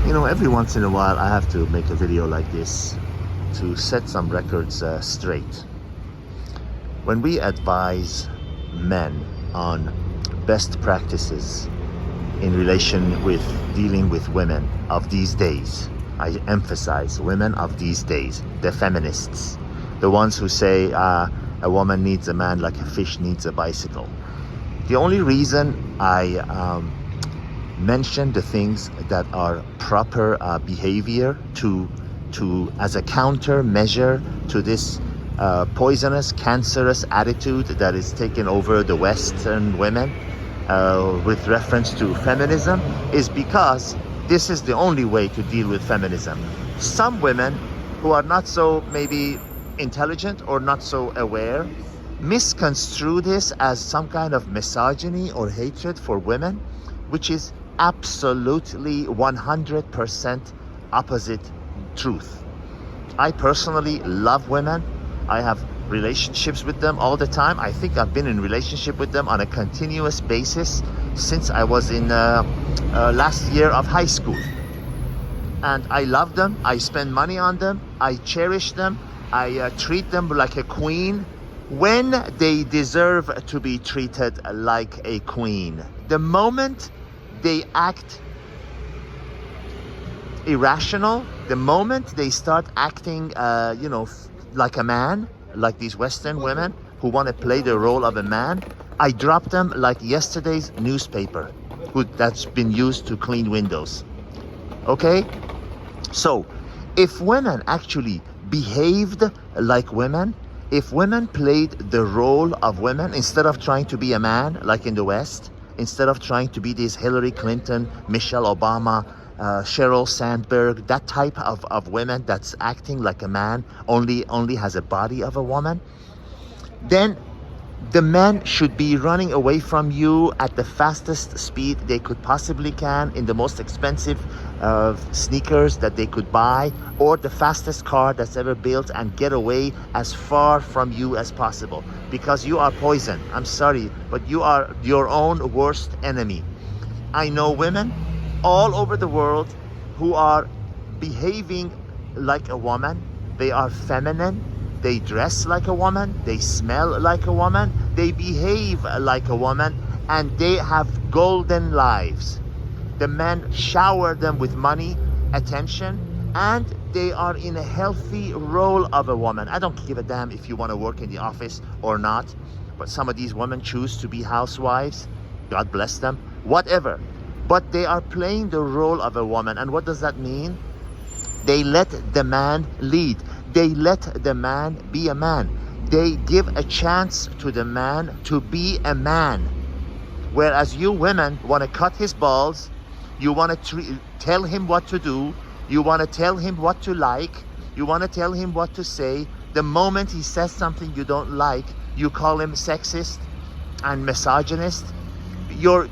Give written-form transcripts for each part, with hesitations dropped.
You know, every once in a while I have to make a video like this to set some records straight. When we advise men on best practices in relation with dealing with women of these days, I emphasize women of these days, the feminists, the ones who say a woman needs a man like a fish needs a bicycle. The only reason I mention the things that are proper behavior to as a countermeasure to this poisonous, cancerous attitude that is taking over the Western women with reference to feminism, is because this is the only way to deal with feminism. Some women who are not so maybe intelligent or not so aware misconstrue this as some kind of misogyny or hatred for women, which is absolutely 100% opposite truth. I personally love women. I have relationships with them all the time. I think I've been in relationship with them on a continuous basis since I was in last year of high school. And I love them. I spend money on them. I cherish them. I treat them like a queen when they deserve to be treated like a queen. The moment they act irrational, the moment they start acting, like a man, like these Western women who want to play the role of a man, I drop them like yesterday's newspaper that's been used to clean windows. Okay? So, if women actually behaved like women, if women played the role of women instead of trying to be a man like in the West, instead of trying to be this Hillary Clinton, Michelle Obama, Sheryl Sandberg, that type of women that's acting like a man, only has a body of a woman, then the men should be running away from you at the fastest speed they could possibly can, in the most expensive sneakers that they could buy, or the fastest car that's ever built, and get away as far from you as possible, because you are poison. I'm sorry, but you are your own worst enemy. I know women all over the world who are behaving like a woman. They are feminine. They dress like a woman, they smell like a woman, they behave like a woman, and they have golden lives. The men shower them with money, attention, and they are in a healthy role of a woman. I don't give a damn if you want to work in the office or not, but some of these women choose to be housewives. God bless them, whatever. But they are playing the role of a woman. And what does that mean? They let the man lead. They let the man be a man. They give a chance to the man to be a man. Whereas you women want to cut his balls, you want to tell him what to do, you want to tell him what to like, you want to tell him what to say. The moment he says something you don't like, you call him sexist and misogynist. You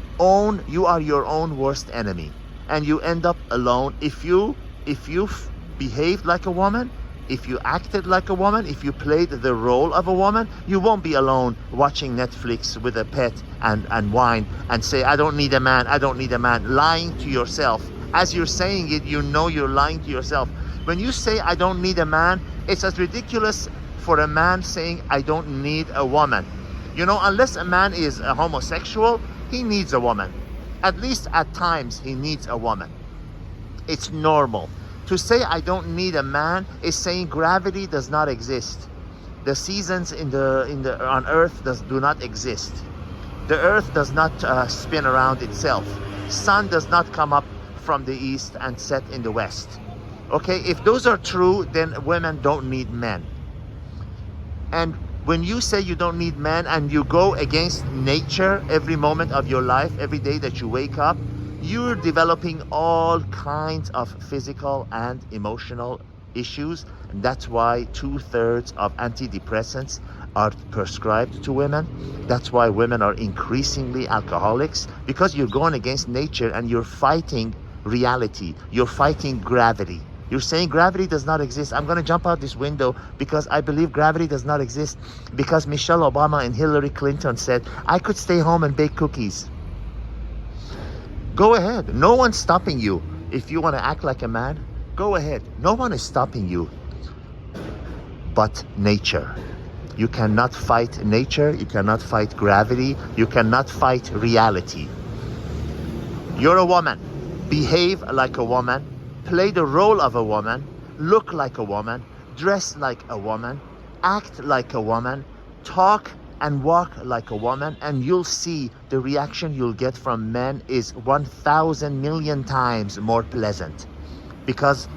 are your own worst enemy, and you end up alone. If you behaved like a woman, if you acted like a woman, if you played the role of a woman, you won't be alone watching Netflix with a pet and whine and say, I don't need a man, I don't need a man, lying to yourself. As you're saying it, you know you're lying to yourself. When you say, I don't need a man, it's as ridiculous for a man saying, I don't need a woman. You know, unless a man is a homosexual, he needs a woman. At least at times, he needs a woman. It's normal. To say I don't need a man is saying gravity does not exist. The seasons on Earth do not exist. The Earth does not spin around itself. Sun does not come up from the east and set in the west. Okay, if those are true, then women don't need men. And when you say you don't need men and you go against nature every moment of your life, every day that you wake up, you're developing all kinds of physical and emotional issues. And that's why 2/3 of antidepressants are prescribed to women. That's why women are increasingly alcoholics, because you're going against nature and you're fighting reality. You're fighting gravity. You're saying gravity does not exist. I'm going to jump out this window because I believe gravity does not exist, because Michelle Obama and Hillary Clinton said, I could stay home and bake cookies. Go ahead. No one's stopping you. If you want to act like a man, go ahead. No one is stopping you but nature. You cannot fight nature. You cannot fight gravity. You cannot fight reality. You're a woman. Behave like a woman. Play the role of a woman. Look like a woman. Dress like a woman. Act like a woman. Talk and walk like a woman, and you'll see the reaction you'll get from men is 1,000 million times more pleasant, because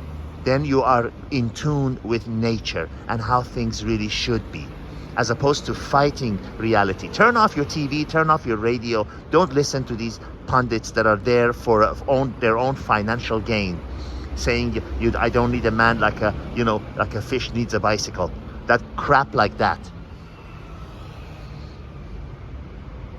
then you are in tune with nature and how things really should be, as opposed to fighting reality. Turn off your TV, turn off your radio. Don't listen to these pundits that are there for their own financial gain, saying I don't need a man like a fish needs a bicycle. That crap like that.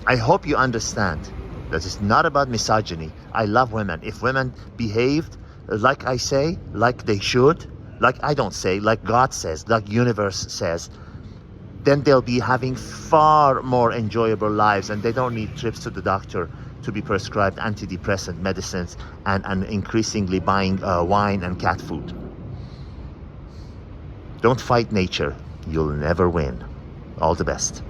I hope you understand that it's not about misogyny. I love women. If women behaved like I say, like they should, like I don't say, like God says, like universe says, then they'll be having far more enjoyable lives, and they don't need trips to the doctor to be prescribed antidepressant medicines and increasingly buying wine and cat food. Don't fight nature. You'll never win. All the best.